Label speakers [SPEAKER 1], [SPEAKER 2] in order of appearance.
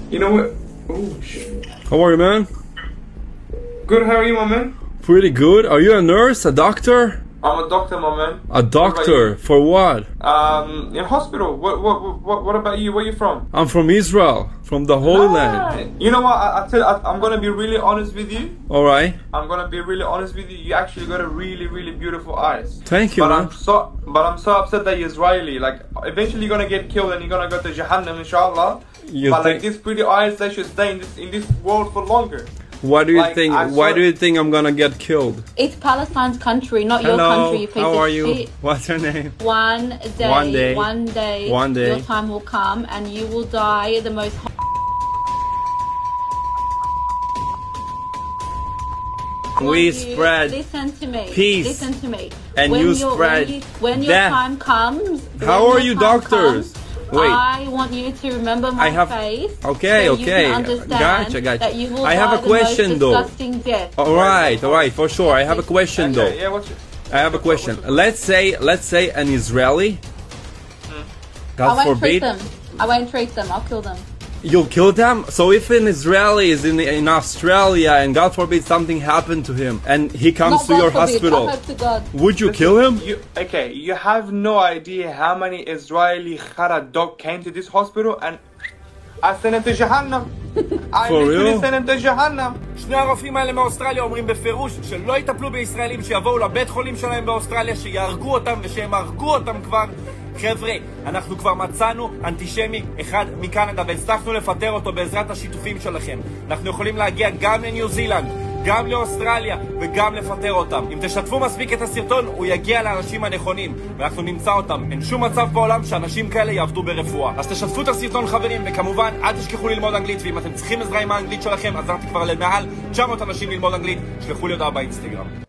[SPEAKER 1] You know what? Oh shit.
[SPEAKER 2] How are you, man?
[SPEAKER 1] Good, how are you, my man?
[SPEAKER 2] Pretty good. Are you a nurse, a doctor?
[SPEAKER 1] I'm a doctor, my man.
[SPEAKER 2] A doctor? For what?
[SPEAKER 1] In hospital. What about you? Where you from?
[SPEAKER 2] I'm from Israel, from the Holy Land.
[SPEAKER 1] You know what? I'm gonna be really honest with you.
[SPEAKER 2] All right.
[SPEAKER 1] I'm gonna be really honest with you. You actually got a really, really beautiful eyes.
[SPEAKER 2] Thank you,
[SPEAKER 1] but
[SPEAKER 2] man.
[SPEAKER 1] I'm so upset that you're Israeli. Like, eventually you're gonna get killed and you're gonna go to Jahannam, inshallah. Like, these pretty eyes, they should stay in this world for longer.
[SPEAKER 2] Why do you think? Why do you think I'm gonna get killed?
[SPEAKER 3] It's Palestine's country, not your country. You piece
[SPEAKER 2] how are
[SPEAKER 3] of
[SPEAKER 2] you?
[SPEAKER 3] shit.
[SPEAKER 2] What's your name?
[SPEAKER 3] One day, your time will come and you will die the most.
[SPEAKER 2] We spread
[SPEAKER 3] listen to me.
[SPEAKER 2] peace.
[SPEAKER 3] Listen to me.
[SPEAKER 2] And you spread
[SPEAKER 3] when your time comes.
[SPEAKER 2] How are you, doctors? Wait.
[SPEAKER 3] I want you to remember my face.
[SPEAKER 2] Okay,
[SPEAKER 3] so
[SPEAKER 2] okay.
[SPEAKER 3] You can understand
[SPEAKER 2] Gotcha.
[SPEAKER 3] That you will
[SPEAKER 2] I have a question
[SPEAKER 3] though.
[SPEAKER 2] All right, for sure. I have a question though.
[SPEAKER 1] Yeah,
[SPEAKER 2] I have a question. Let's say an Israeli. God forbid.
[SPEAKER 3] I won't treat them. I'll kill them.
[SPEAKER 2] You'll kill them? So if an Israeli is in Australia and God forbid something happened to him and he comes to your hospital, would you kill him?
[SPEAKER 1] You have no idea how many Israeli Khara dog came to this hospital and I sent him to Jahannam. I literally sent him to Jahannam.
[SPEAKER 4] שני הרופאים האלה מאוסטרליה אומרים בפירוש שלא יטפלו בישראלים שיבואו לבית חולים שלהם באוסטרליה שיהרגו אותם ושהם הרגו אותם כבר. חבר'ה, אנחנו כבר מצאנו אנטישמי אחד מקנדה והצלחנו לפטר אותו בעזרת השיתופים שלכם. אנחנו יכולים להגיע גם לניו זילנד, גם לאוסטרליה וגם לפטר אותם. אם תשתפו מספיק את הסרטון, הוא יגיע לאנשים הנכונים ואנחנו נמצא אותם. אין שום מצב בעולם שאנשים כאלה יעבדו ברפואה. אז תשתפו את הסרטון חברים, וכמובן אל תשכחו ללמוד אנגלית, ואם אתם צריכים עזרה עם האנגלית שלכם, עזרתי כבר למעל 900 אנשים ללמוד אנגלית, שלחו לי הודעה באינסטגרם.